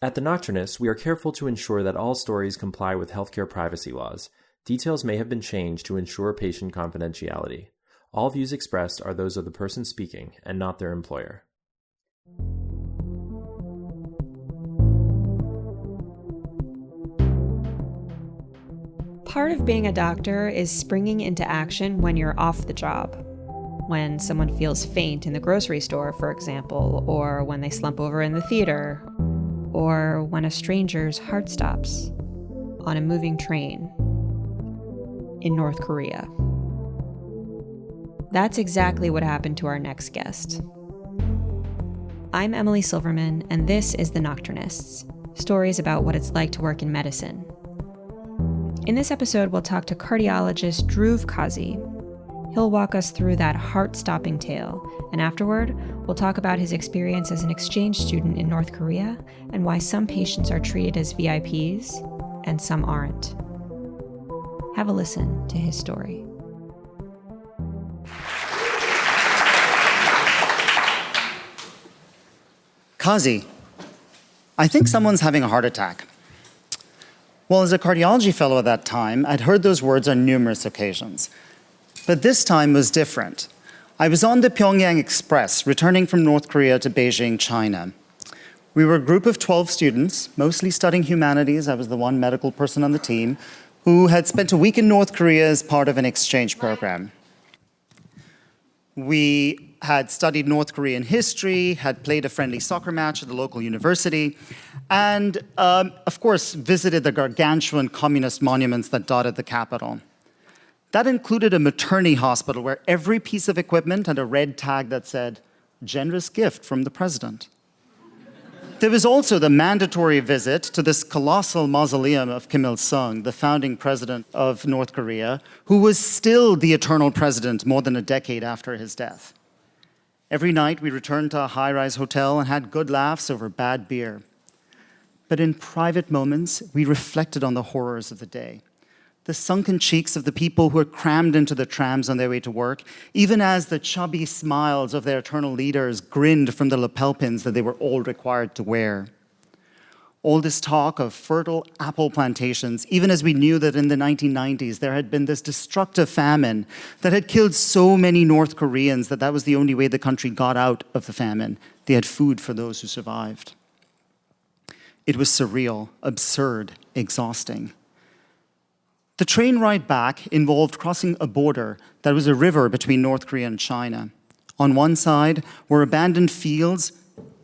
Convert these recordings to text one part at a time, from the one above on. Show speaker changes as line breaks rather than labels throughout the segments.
At The Nocturnist, we are careful to ensure that all stories comply with healthcare privacy laws. Details may have been changed to ensure patient confidentiality. All views expressed are those of the person speaking and not their employer.
Part of being a doctor is springing into action when you're off the job. When someone feels faint in the grocery store, for example, or when they slump over in the theater, or when a stranger's heart stops on a moving train in North Korea. That's exactly what happened to our next guest. I'm Emily Silverman, and this is The Nocturnists, stories about what it's like to work in medicine. In this episode, we'll talk to cardiologist Dhruv Kazi. He'll walk us through that heart-stopping tale, and afterward, we'll talk about his experience as an exchange student in North Korea and why some patients are treated as VIPs and some aren't. Have a listen to his story.
Kazi, I think someone's having a heart attack. Well, as a cardiology fellow at that time, I'd heard those words on numerous occasions. But this time was different. I was on the Pyongyang Express, returning from North Korea to Beijing, China. We were a group of 12 students, mostly studying humanities. I was the one medical person on the team, who had spent a week in North Korea as part of an exchange program. We had studied North Korean history, had played a friendly soccer match at the local university, and, of course, visited the gargantuan communist monuments that dotted the capital. That included a maternity hospital where every piece of equipment had a red tag that said, "Generous gift from the president." There was also the mandatory visit to this colossal mausoleum of Kim Il-sung, the founding president of North Korea, who was still the eternal president more than a decade after his death. Every night we returned to a high-rise hotel and had good laughs over bad beer. But in private moments, we reflected on the horrors of the day. The sunken cheeks of the people who were crammed into the trams on their way to work, even as the chubby smiles of their eternal leaders grinned from the lapel pins that they were all required to wear. All this talk of fertile apple plantations, even as we knew that in the 1990s there had been this destructive famine that had killed so many North Koreans that was the only way the country got out of the famine. They had food for those who survived. It was surreal, absurd, exhausting. The train ride back involved crossing a border that was a river between North Korea and China. On one side were abandoned fields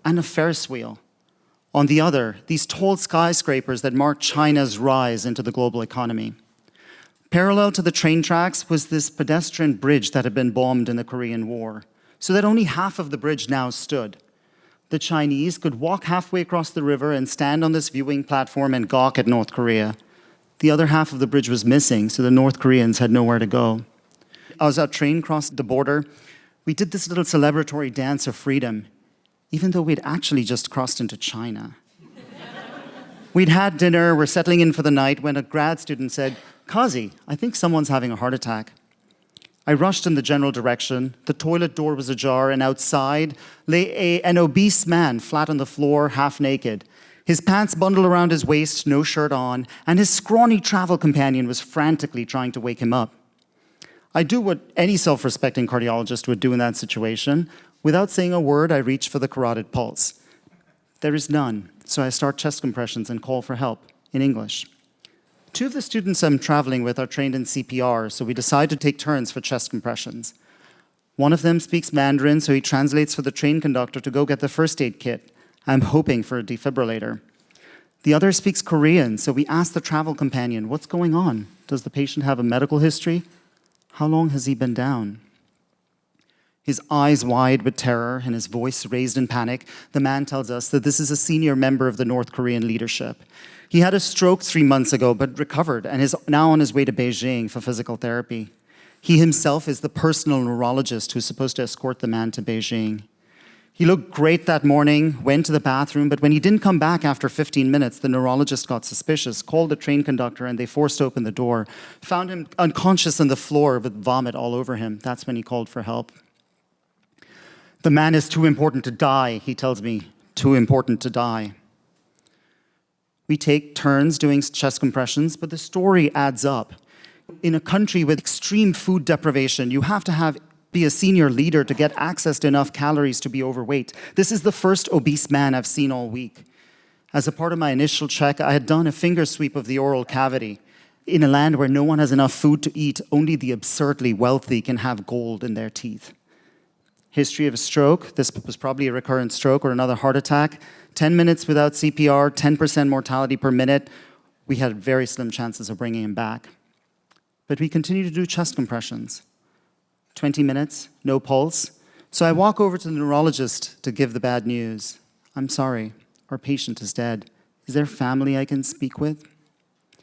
and a Ferris wheel. On the other, these tall skyscrapers that marked China's rise into the global economy. Parallel to the train tracks was this pedestrian bridge that had been bombed in the Korean War, so that only half of the bridge now stood. The Chinese could walk halfway across the river and stand on this viewing platform and gawk at North Korea. The other half of the bridge was missing, so the North Koreans had nowhere to go. As our train crossed the border, we did this little celebratory dance of freedom, even though we'd actually just crossed into China. We'd had dinner, we're settling in for the night, when a grad student said, "Kazi, I think someone's having a heart attack." I rushed in the general direction. The toilet door was ajar, and outside lay an obese man flat on the floor, half naked. His pants bundled around his waist, no shirt on, and his scrawny travel companion was frantically trying to wake him up. I do what any self-respecting cardiologist would do in that situation. Without saying a word, I reach for the carotid pulse. There is none, so I start chest compressions and call for help in English. Two of the students I'm traveling with are trained in CPR, so we decide to take turns for chest compressions. One of them speaks Mandarin, so he translates for the train conductor to go get the first aid kit. I'm hoping for a defibrillator. The other speaks Korean, so we ask the travel companion, "What's going on? Does the patient have a medical history? How long has he been down?" His eyes wide with terror and his voice raised in panic, the man tells us that this is a senior member of the North Korean leadership. He had a stroke 3 months ago, but recovered and is now on his way to Beijing for physical therapy. He himself is the personal neurologist who's supposed to escort the man to Beijing. He looked great that morning, went to the bathroom, but when he didn't come back after 15 minutes, the neurologist got suspicious, called the train conductor, and they forced open the door, found him unconscious on the floor with vomit all over him. That's when he called for help. "The man is too important to die," he tells me, "too important to die." We take turns doing chest compressions, but the story adds up. In a country with extreme food deprivation, you have to be a senior leader to get access to enough calories to be overweight. This is the first obese man I've seen all week. As a part of my initial check, I had done a finger sweep of the oral cavity. In a land where no one has enough food to eat, only the absurdly wealthy can have gold in their teeth. History of a stroke. This was probably a recurrent stroke or another heart attack. 10 minutes without CPR, 10% mortality per minute. We had very slim chances of bringing him back. But we continue to do chest compressions. 20 minutes, no pulse. So I walk over to the neurologist to give the bad news. I'm sorry, our patient is dead. Is there family I can speak with?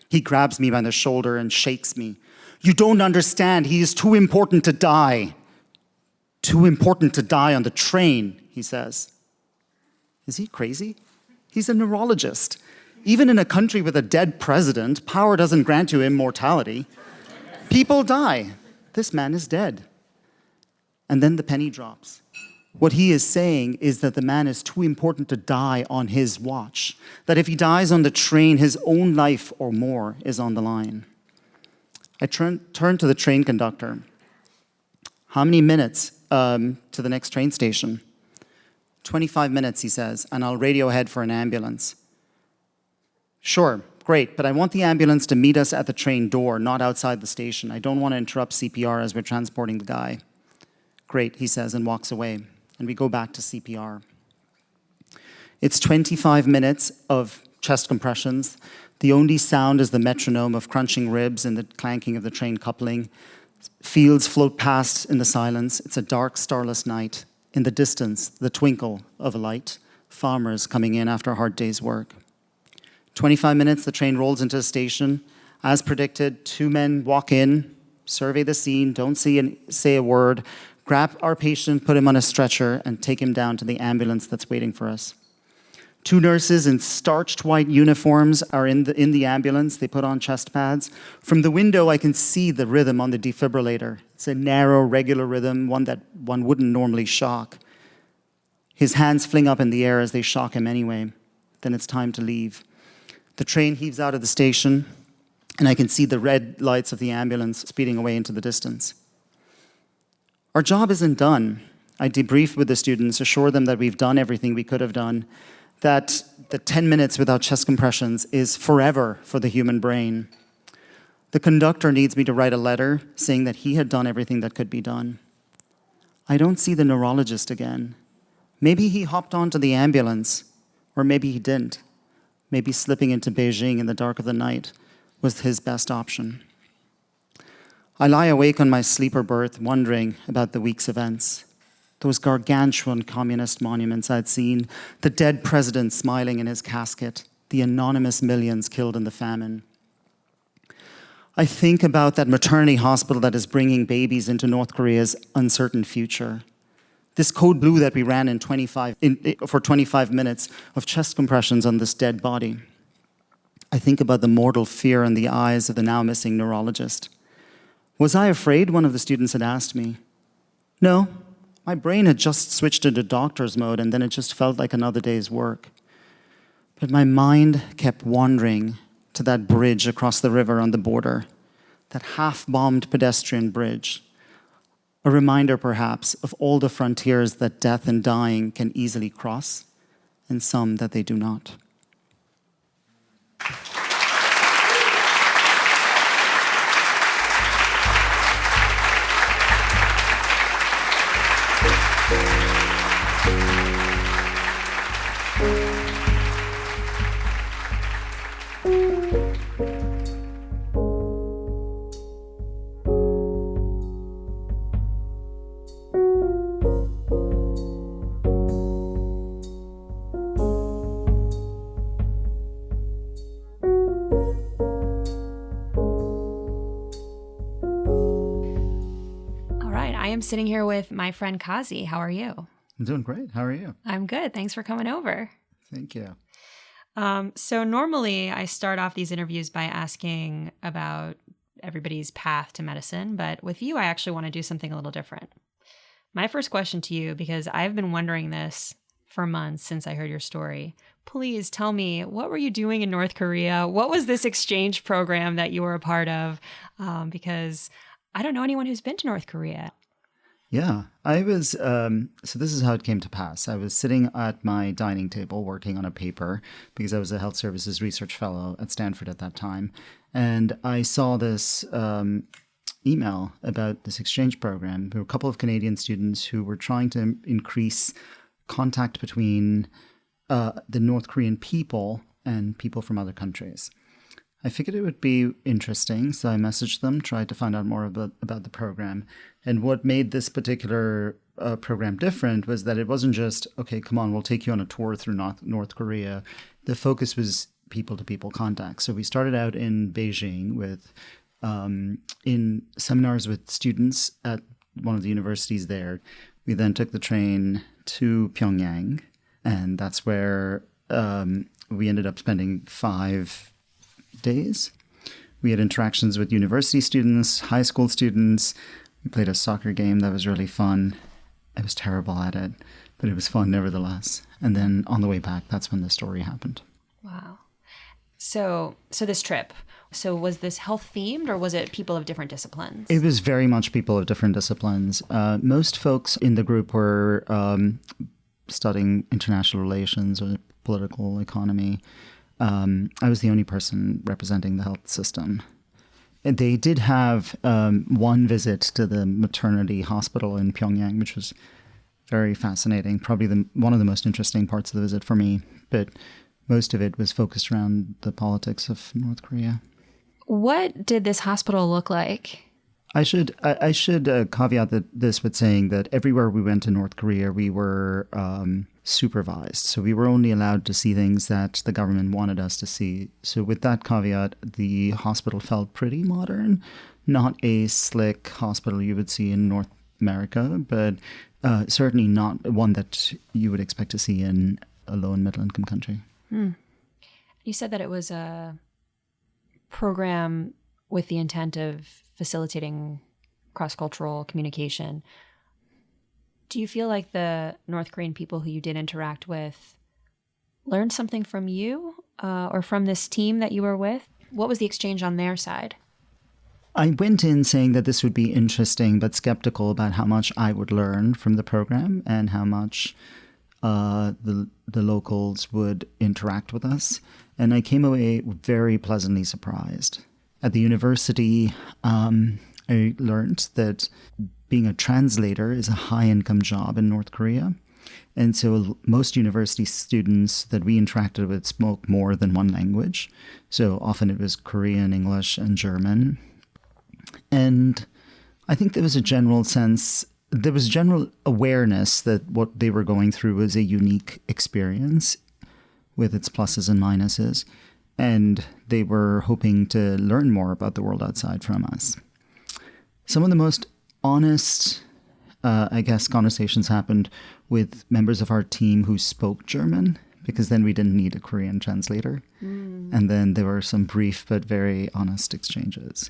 He grabs me by the shoulder and shakes me. You don't understand, he is too important to die. Too important to die on the train, he says. Is he crazy? He's a neurologist. Even in a country with a dead president, power doesn't grant you immortality. People die. This man is dead. And then the penny drops. What he is saying is that the man is too important to die on his watch. That if he dies on the train, his own life or more is on the line. I turn to the train conductor. How many minutes to the next train station? 25 minutes, he says, and I'll radio ahead for an ambulance. Sure, great, but I want the ambulance to meet us at the train door, not outside the station. I don't want to interrupt CPR as we're transporting the guy. Great, he says, and walks away. And we go back to CPR. It's 25 minutes of chest compressions. The only sound is the metronome of crunching ribs and the clanking of the train coupling. Fields float past in the silence. It's a dark, starless night. In the distance, the twinkle of a light. Farmers coming in after a hard day's work. 25 minutes, the train rolls into a station. As predicted, 2 men walk in, survey the scene, don't say a word, grab our patient, put him on a stretcher, and take him down to the ambulance that's waiting for us. 2 nurses in starched white uniforms are in the ambulance. They put on chest pads. From the window, I can see the rhythm on the defibrillator. It's a narrow, regular rhythm, one that one wouldn't normally shock. His hands fling up in the air as they shock him anyway. Then it's time to leave. The train heaves out of the station, and I can see the red lights of the ambulance speeding away into the distance. Our job isn't done. I debrief with the students, assure them that we've done everything we could have done, that the 10 minutes without chest compressions is forever for the human brain. The conductor needs me to write a letter saying that he had done everything that could be done. I don't see the neurologist again. Maybe he hopped onto the ambulance, or maybe he didn't. Maybe slipping into Beijing in the dark of the night was his best option. I lie awake on my sleeper berth, wondering about the week's events. Those gargantuan communist monuments I'd seen, the dead president smiling in his casket, the anonymous millions killed in the famine. I think about that maternity hospital that is bringing babies into North Korea's uncertain future. This code blue that we ran for 25 minutes of chest compressions on this dead body. I think about the mortal fear in the eyes of the now missing neurologist. Was I afraid? One of the students had asked me. No, my brain had just switched into doctor's mode and then it just felt like another day's work. But my mind kept wandering to that bridge across the river on the border, that half-bombed pedestrian bridge. A reminder, perhaps, of all the frontiers that death and dying can easily cross, and some that they do not.
I'm sitting here with my friend Kazi. How are you?
I'm doing great. How are you?
I'm good. Thanks for coming over.
Thank you.
So normally I start off these interviews by asking about everybody's path to medicine, but with you, I actually want to do something a little different. My first question to you, because I've been wondering this for months since I heard your story. Please tell me, what were you doing in North Korea? What was this exchange program that you were a part of? Because I don't know anyone who's been to North Korea.
Yeah, I was, so this is how it came to pass. I was sitting at my dining table working on a paper because I was a health services research fellow at Stanford at that time. And I saw this email about this exchange program. There were a couple of Canadian students who were trying to increase contact between the North Korean people and people from other countries. I figured it would be interesting, so I messaged them, tried to find out more about the program. And what made this particular program different was that it wasn't just, okay, come on, we'll take you on a tour through North Korea. The focus was people-to-people contact. So we started out in Beijing with in seminars with students at one of the universities there. We then took the train to Pyongyang, and that's where we ended up spending 5 days. We had interactions with university students, high school students. We played a soccer game that was really fun. I was terrible at it, but it was fun nevertheless. And then on the way back, that's when the story happened.
Wow. So this trip, was this health themed or was it people of different disciplines?
It was very much people of different disciplines. Most folks in the group were studying international relations or political economy. I was the only person representing the health system. They did have one visit to the maternity hospital in Pyongyang, which was very fascinating, probably one of the most interesting parts of the visit for me. But most of it was focused around the politics of North Korea.
What did this hospital look like?
I should caveat this with saying that everywhere we went in North Korea, we were supervised. So we were only allowed to see things that the government wanted us to see. So with that caveat, the hospital felt pretty modern, not a slick hospital you would see in North America, but certainly not one that you would expect to see in a low and middle income country.
You said that it was a program with the intent of facilitating cross-cultural communication. Do you feel like the North Korean people who you did interact with learned something from you or from this team that you were with? What was the exchange on their side?
I went in saying that this would be interesting, but skeptical about how much I would learn from the program and how much the locals would interact with us. And I came away very pleasantly surprised. At the university, I learned that being a translator is a high-income job in North Korea. And so most university students that we interacted with spoke more than one language. So often it was Korean, English, and German. And I think there was a general awareness that what they were going through was a unique experience with its pluses and minuses. And they were hoping to learn more about the world outside from us. Some of the most honest, conversations happened with members of our team who spoke German, because then we didn't need a Korean translator. And then there were some brief but very honest exchanges.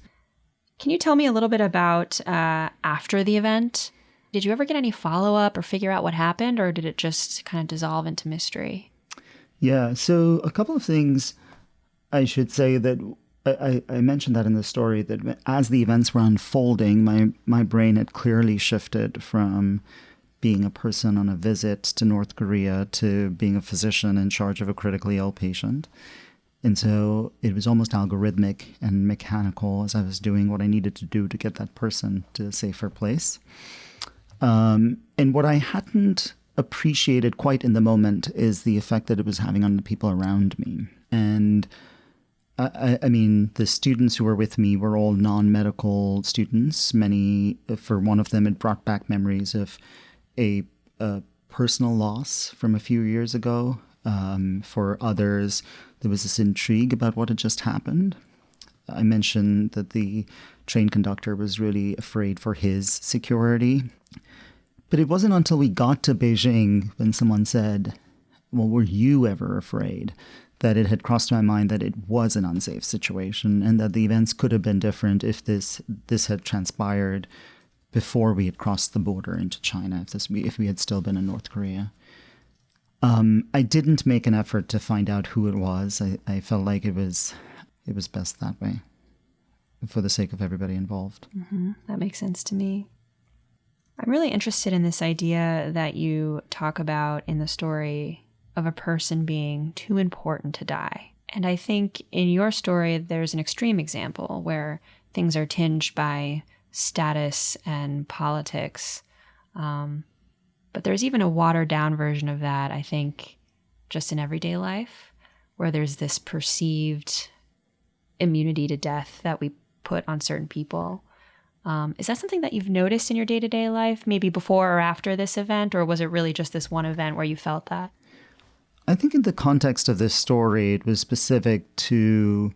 Can you tell me a little bit about after the event? Did you ever get any follow-up or figure out what happened, or did it just kind of dissolve into mystery?
Yeah, so a couple of things. I should say that I mentioned that in the story, that as the events were unfolding, my brain had clearly shifted from being a person on a visit to North Korea to being a physician in charge of a critically ill patient. And so it was almost algorithmic and mechanical as I was doing what I needed to do to get that person to a safer place. And what I hadn't appreciated quite in the moment is the effect that it was having on the people around me. And I mean, the students who were with me were all non-medical students. Many, for one of them, it brought back memories of a personal loss from a few years ago. For others, there was this intrigue about what had just happened. I mentioned that the train conductor was really afraid for his security. But it wasn't until we got to Beijing when someone said, well, were you ever afraid? That it had crossed my mind that it was an unsafe situation and that the events could have been different if this had transpired before we had crossed the border into China, if we had still been in North Korea. I didn't make an effort to find out who it was. I felt like it was best that way, for the sake of everybody involved.
Mm-hmm. That makes sense to me. I'm really interested in this idea that you talk about in the story of a person being too important to die. And I think in your story, there's an extreme example where things are tinged by status and politics. But there's even a watered down version of that, I think, just in everyday life, where there's this perceived immunity to death that we put on certain people. Is that something that you've noticed in your day-to-day life, maybe before or after this event, or was it really just this one event where you felt that?
I think in the context of this story, it was specific to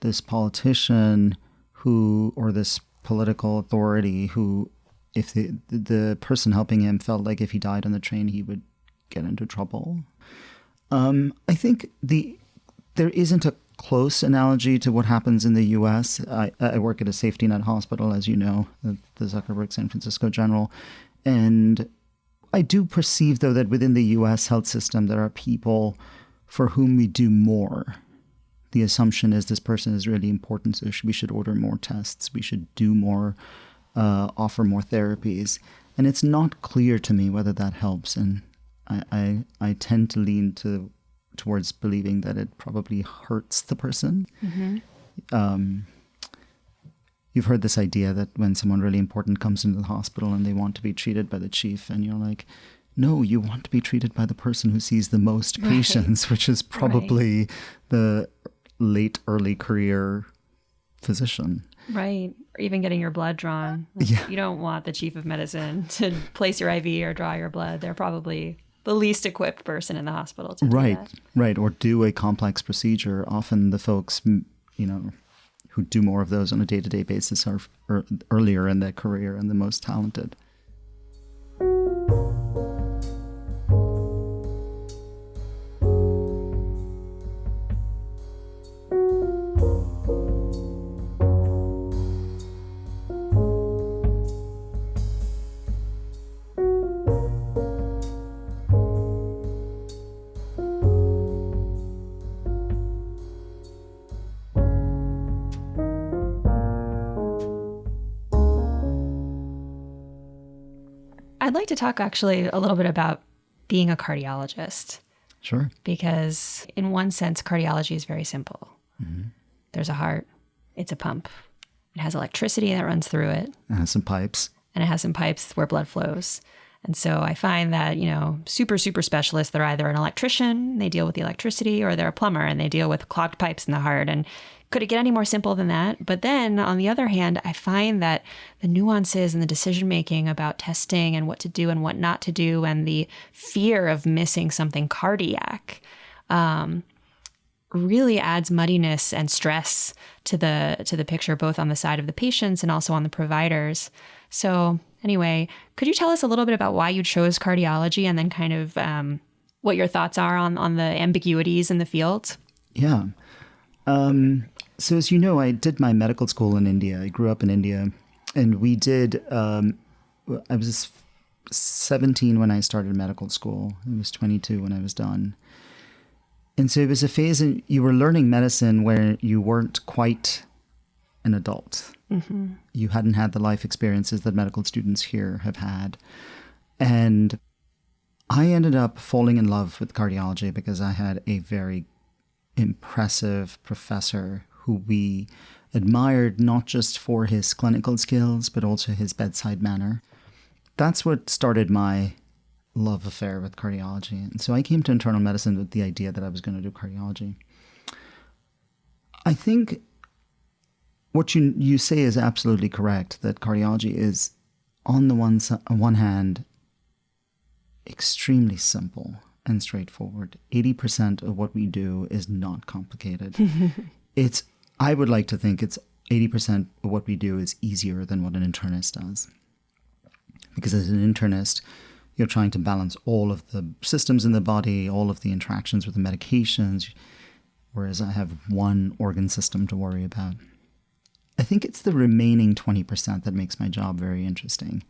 this politician or this political authority who, if the person helping him felt like if he died on the train, he would get into trouble. I think there isn't a close analogy to what happens in the U.S. I work at a safety net hospital, as you know, the Zuckerberg San Francisco General. And I do perceive, though, that within the U.S. health system, there are people for whom we do more. The assumption is this person is really important, so we should order more tests. We should do more, offer more therapies. And it's not clear to me whether that helps. And I tend to lean towards believing that it probably hurts the person. Mm-hmm. You've heard this idea that when someone really important comes into the hospital and they want to be treated by the chief, and you're like, no, you want to be treated by the person who sees the most patients, right, which is probably the late, early career physician.
Right. Or even getting your blood drawn. You don't want the chief of medicine to place your IV or draw your blood. They're probably the least equipped person in the hospital to do that. Right.
Or do a complex procedure. Often the folks, who do more of those on a day-to-day basis are earlier in their career and the most talented.
I'd like to talk actually a little bit about being a cardiologist.
Sure.
Because in one sense, cardiology is very simple.
Mm-hmm.
There's a heart. It's a pump. It has electricity that runs through it.
It has some pipes.
And it has some pipes where blood flows. And so I find that, super, super specialists, they're either an electrician, they deal with the electricity, or they're a plumber and they deal with clogged pipes in the heart. And could it get any more simple than that? But then on the other hand, I find that the nuances and the decision-making about testing and what to do and what not to do, and the fear of missing something cardiac, really adds muddiness and stress to the picture, both on the side of the patients and also on the providers. So anyway, could you tell us a little bit about why you chose cardiology, and then kind of what your thoughts are on the ambiguities in the field?
Yeah. So as you know, I did my medical school in India. I grew up in India, and we did, I was 17 when I started medical school. I was 22 when I was done. And so it was a phase in, you were learning medicine where you weren't quite an adult. Mm-hmm. You hadn't had the life experiences that medical students here have had. And I ended up falling in love with cardiology because I had a very impressive professor who we admired, not just for his clinical skills, but also his bedside manner. That's what started my love affair with cardiology. And so I came to internal medicine with the idea that I was going to do cardiology. I think what you say is absolutely correct, that cardiology is, on the one hand, extremely simple and straightforward. 80% of what we do is not complicated. I would like to think it's 80% of what we do is easier than what an internist does. Because as an internist, you're trying to balance all of the systems in the body, all of the interactions with the medications, whereas I have one organ system to worry about. I think it's the remaining 20% that makes my job very interesting,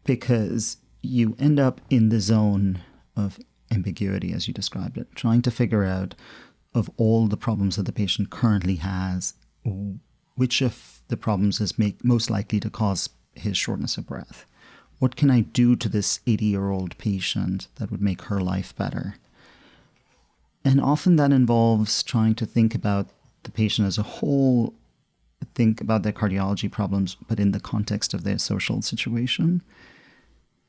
because you end up in the zone of ambiguity, as you described it, trying to figure out of all the problems that the patient currently has, which of the problems is most likely to cause his shortness of breath. What can I do to this 80-year-old patient that would make her life better? And often that involves trying to think about the patient as a whole, think about their cardiology problems, but in the context of their social situation,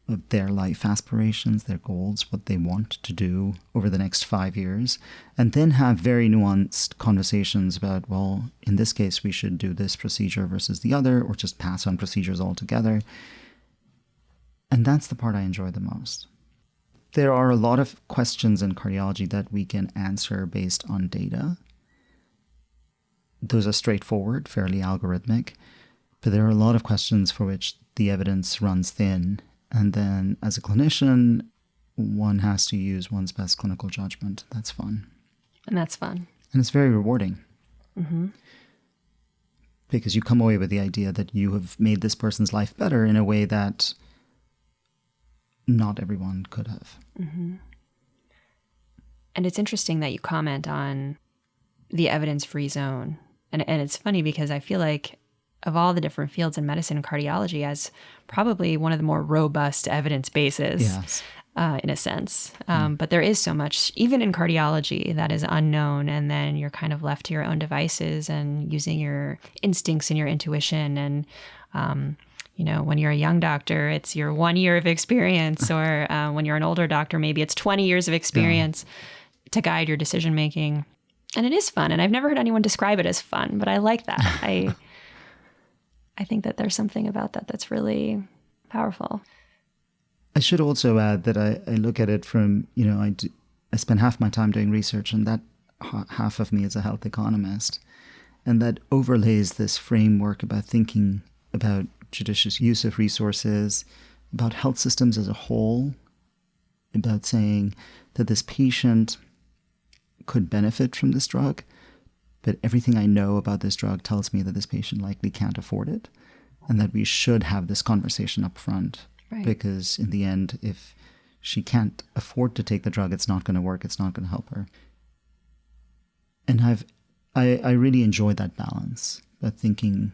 of their life aspirations, their goals, what they want to do over the next 5 years, and then have very nuanced conversations about, well, in this case, we should do this procedure versus the other, or just pass on procedures altogether. And that's the part I enjoy the most. There are a lot of questions in cardiology that we can answer based on data. Those are straightforward, fairly algorithmic, but there are a lot of questions for which the evidence runs thin. And then as a clinician, one has to use one's best clinical judgment. That's fun.
And that's fun.
And it's very rewarding.
Mm-hmm.
Because you come away with the idea that you have made this person's life better in a way that not everyone could have.
Mm-hmm. And it's interesting that you comment on the evidence-free zone. And it's funny because I feel like of all the different fields in medicine, cardiology has probably one of the more robust evidence bases,
yes.
In a sense. But there is so much, even in cardiology, that is unknown. And then you're kind of left to your own devices and using your instincts and your intuition. And, when you're a young doctor, it's your 1 year of experience. Or when you're an older doctor, maybe it's 20 years of experience to guide your decision making. And it is fun. And I've never heard anyone describe it as fun, but I like that. I think that there's something about that that's really powerful.
I should also add that I look at it from, I spend half my time doing research, and that half of me is a health economist. And that overlays this framework about thinking about judicious use of resources, about health systems as a whole, about saying that this patient could benefit from this drug, but everything I know about this drug tells me that this patient likely can't afford it, and that we should have this conversation up front. Right. Because in the end, if she can't afford to take the drug, it's not going to work, it's not going to help her. And I really enjoy that balance, about thinking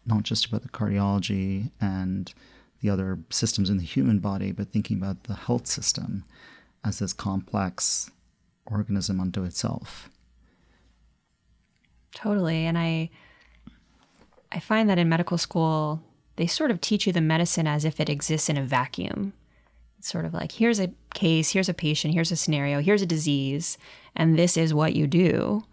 not just about the cardiology and the other systems in the human body, but thinking about the health system as this complex organism unto itself.
Totally. And I find that in medical school, they sort of teach you the medicine as if it exists in a vacuum. It's sort of like, here's a case, here's a patient, here's a scenario, here's a disease, and this is what you do.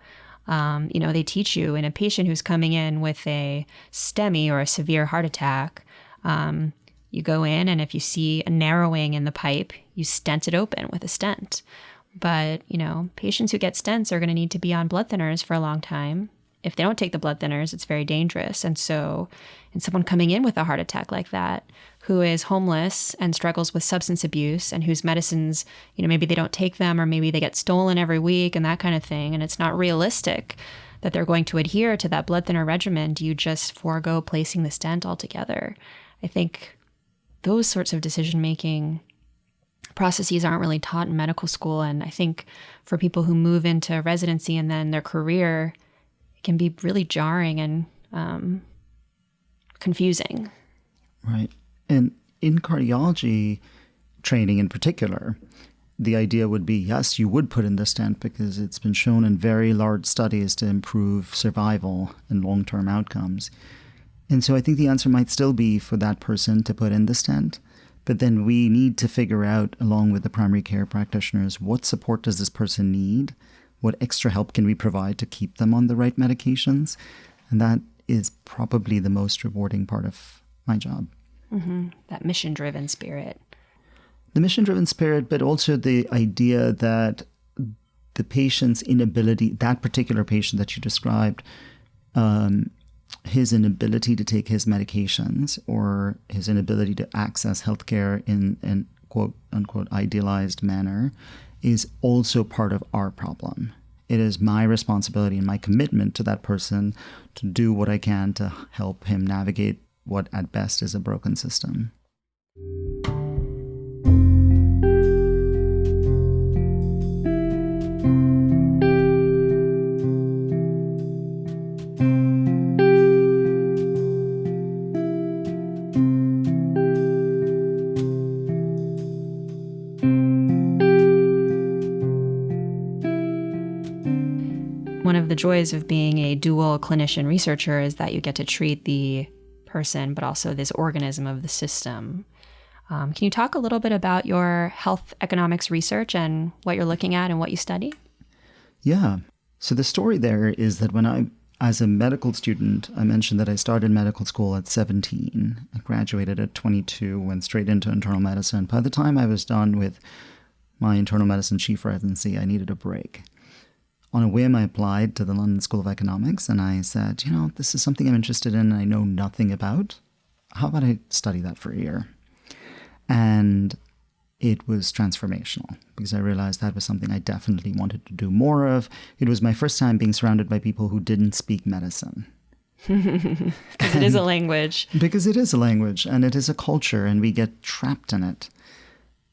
They teach you in a patient who's coming in with a STEMI or a severe heart attack, you go in, and if you see a narrowing in the pipe, you stent it open with a stent. But, patients who get stents are going to need to be on blood thinners for a long time. If they don't take the blood thinners, it's very dangerous. And so in someone coming in with a heart attack like that, who is homeless and struggles with substance abuse and whose medicines, maybe they don't take them, or maybe they get stolen every week and that kind of thing, and it's not realistic that they're going to adhere to that blood thinner regimen, do you just forego placing the stent altogether? I think those sorts of decision-making processes aren't really taught in medical school. And I think for people who move into residency and then their career, it can be really jarring and confusing.
Right. And in cardiology training in particular, the idea would be, yes, you would put in the stent because it's been shown in very large studies to improve survival and long-term outcomes. And so I think the answer might still be for that person to put in the stent. But then we need to figure out, along with the primary care practitioners, what support does this person need? What extra help can we provide to keep them on the right medications? And that is probably the most rewarding part of my job.
Mm-hmm. That mission-driven spirit.
The mission-driven spirit, but also the idea that the patient's inability, that particular patient that you described, his inability to take his medications or his inability to access healthcare in an quote-unquote idealized manner is also part of our problem. It is my responsibility and my commitment to that person to do what I can to help him navigate what at best is a broken system.
One of the joys of being a dual clinician researcher is that you get to treat the person, but also this organism of the system. Can you talk a little bit about your health economics research and what you're looking at and what you study?
Yeah. So the story there is that as a medical student, I mentioned that I started medical school at 17. I graduated at 22, went straight into internal medicine. By the time I was done with my internal medicine chief residency, I needed a break. On a whim, I applied to the London School of Economics, and I said, this is something I'm interested in and I know nothing about. How about I study that for a year? And it was transformational because I realized that was something I definitely wanted to do more of. It was my first time being surrounded by people who didn't speak medicine.
Because it is a language.
Because it is a language and it is a culture and we get trapped in it.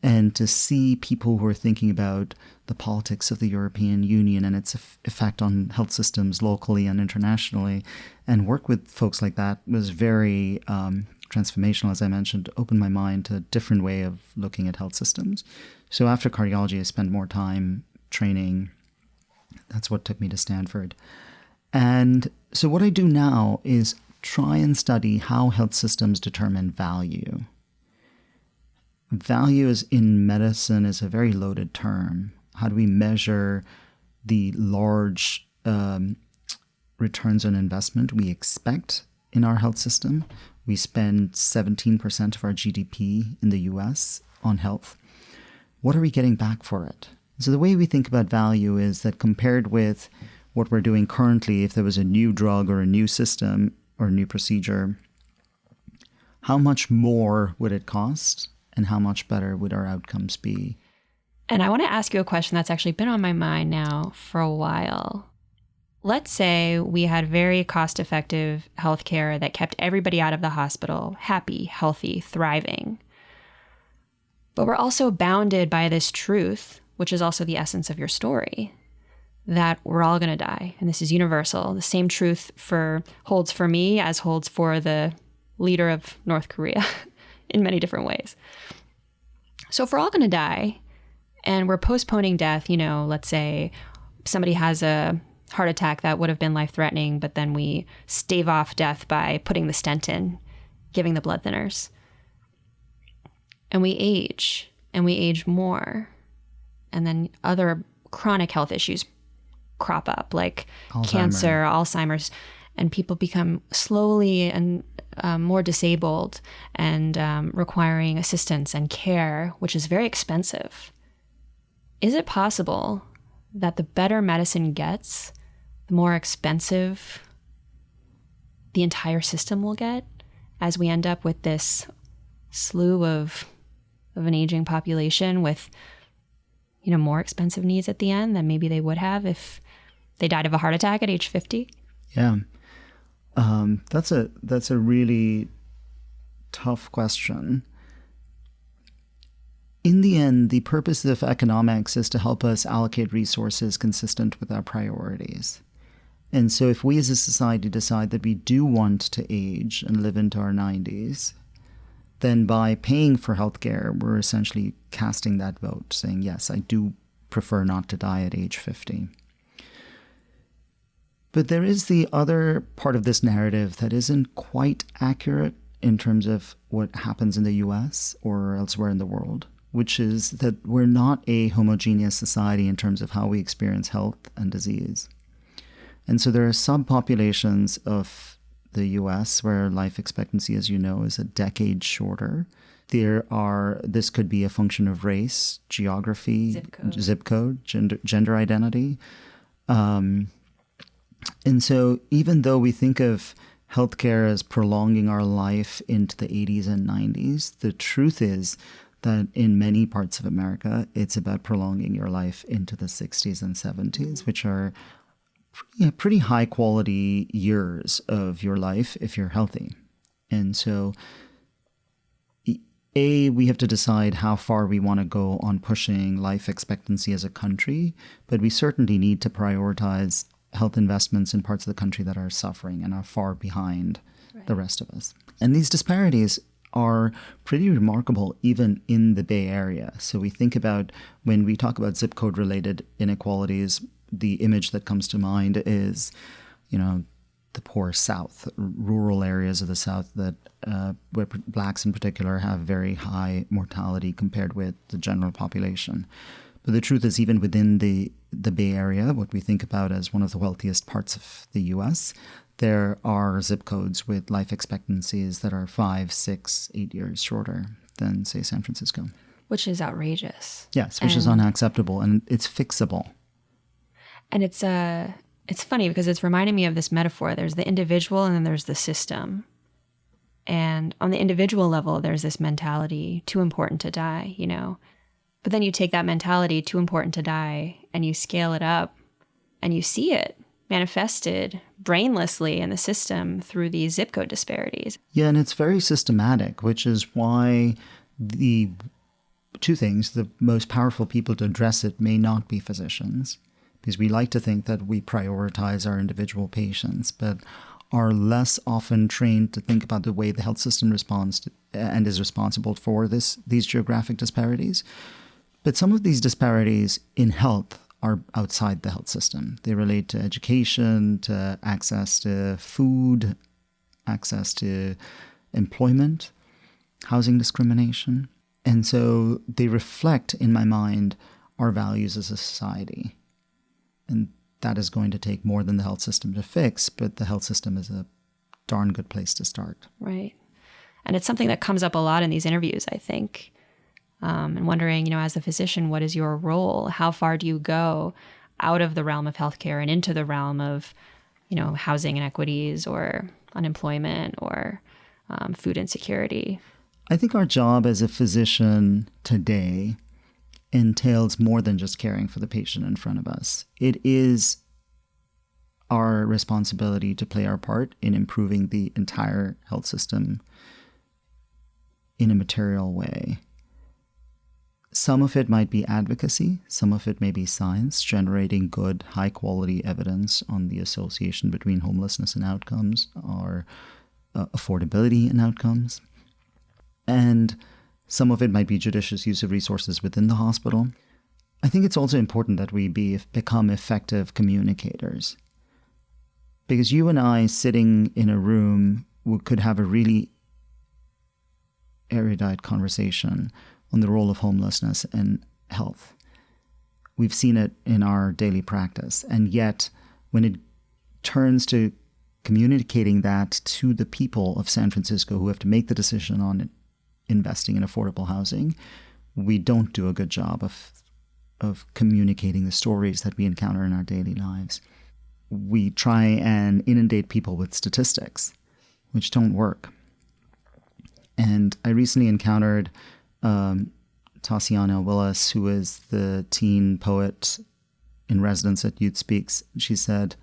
And to see people who are thinking about the politics of the European Union and its effect on health systems locally and internationally and work with folks like that was very transformational, as I mentioned, opened my mind to a different way of looking at health systems. So after cardiology, I spent more time training. That's what took me to Stanford. And so what I do now is try and study how health systems determine value. Value in medicine is a very loaded term. How do we measure the large returns on investment we expect in our health system? We spend 17% of our GDP in the US on health. What are we getting back for it? So the way we think about value is that compared with what we're doing currently, if there was a new drug or a new system or a new procedure, how much more would it cost and how much better would our outcomes be?
And I want to ask you a question that's actually been on my mind now for a while. Let's say we had very cost-effective healthcare that kept everybody out of the hospital, happy, healthy, thriving. But we're also bounded by this truth, which is also the essence of your story, that we're all going to die. And this is universal. The same truth holds for me as holds for the leader of North Korea in many different ways. So if we're all going to die and we're postponing death, let's say somebody has a heart attack that would have been life-threatening, but then we stave off death by putting the stent in, giving the blood thinners. And we age more. And then other chronic health issues crop up, like cancer, Alzheimer's, and people become slowly and more disabled and requiring assistance and care, which is very expensive. Is it possible that the better medicine gets, the more expensive the entire system will get as we end up with this slew of an aging population with, more expensive needs at the end than maybe they would have if they died of a heart attack at age 50?
Yeah. That's a really tough question. In the end, the purpose of economics is to help us allocate resources consistent with our priorities. And so if we as a society decide that we do want to age and live into our 90s, then by paying for healthcare, we're essentially casting that vote, saying, yes, I do prefer not to die at age 50. But there is the other part of this narrative that isn't quite accurate in terms of what happens in the US or elsewhere in the world, which is that we're not a homogeneous society in terms of how we experience health and disease. And so there are subpopulations of the US where life expectancy, as you know, is a decade shorter. This could be a function of race, geography, zip code, gender identity. And so even though we think of healthcare as prolonging our life into the 80s and 90s, the truth is that in many parts of America, it's about prolonging your life into the 60s and 70s, which are pretty high quality years of your life if you're healthy. And so, we have to decide how far we want to go on pushing life expectancy as a country, but we certainly need to prioritize health investments in parts of the country that are suffering and are far behind the rest of us. And these disparities are pretty remarkable even in the Bay Area. So we think about when we talk about zip code related inequalities, the image that comes to mind is, the poor South, rural areas of the South that where blacks in particular have very high mortality compared with the general population. But the truth is, even within the Bay Area, what we think about as one of the wealthiest parts of the U.S., there are zip codes with life expectancies that are 5, 6, 8 years shorter than, say, San Francisco.
Which is outrageous.
Yes, which is unacceptable, and it's fixable.
And it's funny because it's reminding me of this metaphor. There's the individual and then there's the system. And on the individual level, there's this mentality, too important to die, But then you take that mentality, too important to die, and you scale it up and you see it manifested brainlessly in the system through these zip code disparities.
Yeah, and it's very systematic, which is why the two things, the most powerful people to address it may not be physicians, because we like to think that we prioritize our individual patients, but are less often trained to think about the way the health system responds to, and is responsible for these geographic disparities. But some of these disparities in health are outside the health system. They relate to education, to access to food, access to employment, housing discrimination. And so they reflect, in my mind, our values as a society. And that is going to take more than the health system to fix, but the health system is a darn good place to start.
Right. And it's something that comes up a lot in these interviews, I think. And wondering, as a physician, what is your role? How far do you go out of the realm of healthcare and into the realm of, housing inequities or unemployment or food insecurity?
I think our job as a physician today entails more than just caring for the patient in front of us. It is our responsibility to play our part in improving the entire health system in a material way. Some of it might be advocacy, some of it may be science, generating good, high-quality evidence on the association between homelessness and outcomes, or affordability and outcomes. And some of it might be judicious use of resources within the hospital. I think it's also important that we become effective communicators. Because you and I sitting in a room could have a really erudite conversation on the role of homelessness and health. We've seen it in our daily practice. And yet, when it turns to communicating that to the people of San Francisco who have to make the decision on investing in affordable housing, we don't do a good job of communicating the stories that we encounter in our daily lives. We try and inundate people with statistics, which don't work. And I recently encountered Tassiana Willis, who is the teen poet in residence at Youth Speaks. She said,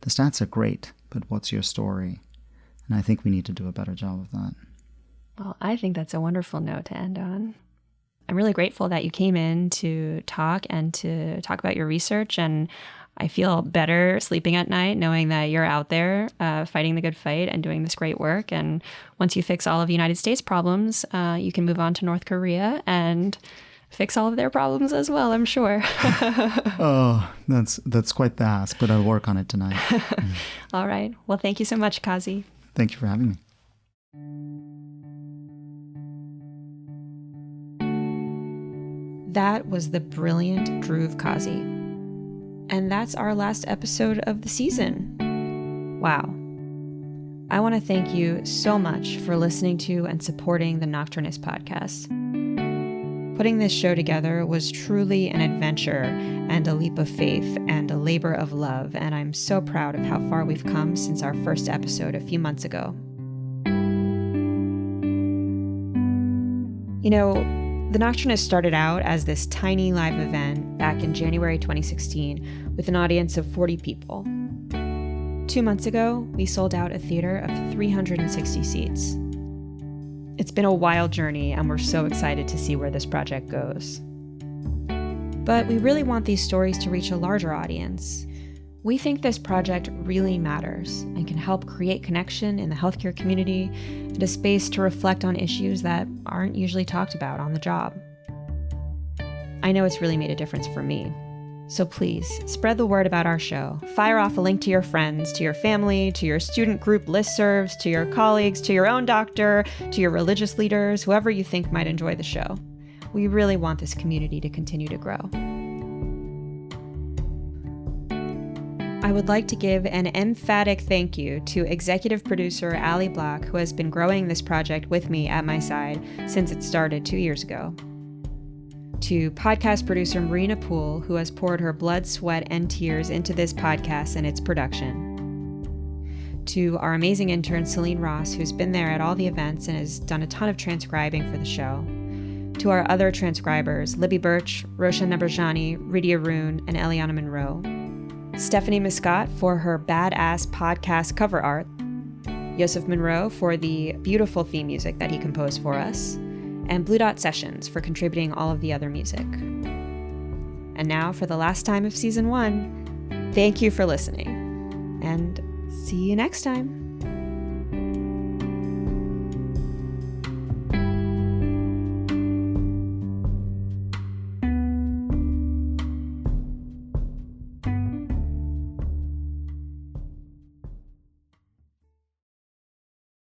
"The stats are great, but what's your story?" And I think we need to do a better job of that.
Well, I think that's a wonderful note to end on. I'm really grateful that you came in to talk about your research, and I feel better sleeping at night knowing that you're out there fighting the good fight and doing this great work. And once you fix all of the United States problems, you can move on to North Korea and fix all of their problems as well, I'm sure.
Oh, that's quite the ask, but I'll work on it tonight.
All right. Well, thank you so much, Kazi.
Thank you for having me.
That was the brilliant Dhruv Kazi. And that's our last episode of the season. Wow. I want to thank you so much for listening to and supporting the Nocturnist podcast. Putting this show together was truly an adventure and a leap of faith and a labor of love, and I'm so proud of how far we've come since our first episode a few months ago. The Nocturnist started out as this tiny live event back in January 2016 with an audience of 40 people. 2 months ago, we sold out a theater of 360 seats. It's been a wild journey, and we're so excited to see where this project goes. But we really want these stories to reach a larger audience. We think this project really matters and can help create connection in the healthcare community and a space to reflect on issues that aren't usually talked about on the job. I know it's really made a difference for me. So please, spread the word about our show. Fire off a link to your friends, to your family, to your student group listservs, to your colleagues, to your own doctor, to your religious leaders, whoever you think might enjoy the show. We really want this community to continue to grow. I would like to give an emphatic thank you to executive producer Ali Block, who has been growing this project with me at my side since it started 2 years ago. To podcast producer Marina Poole, who has poured her blood, sweat, and tears into this podcast and its production. To our amazing intern Celine Ross, who's been there at all the events and has done a ton of transcribing for the show. To our other transcribers, Libby Birch, Roshan Nabarjani, Ridia Roon, and Eliana Monroe. Stephanie Muscat for her badass podcast cover art. Yosef Monroe for the beautiful theme music that he composed for us. And Blue Dot Sessions for contributing all of the other music. And now, for the last time of Season 1, thank you for listening. And see you next time.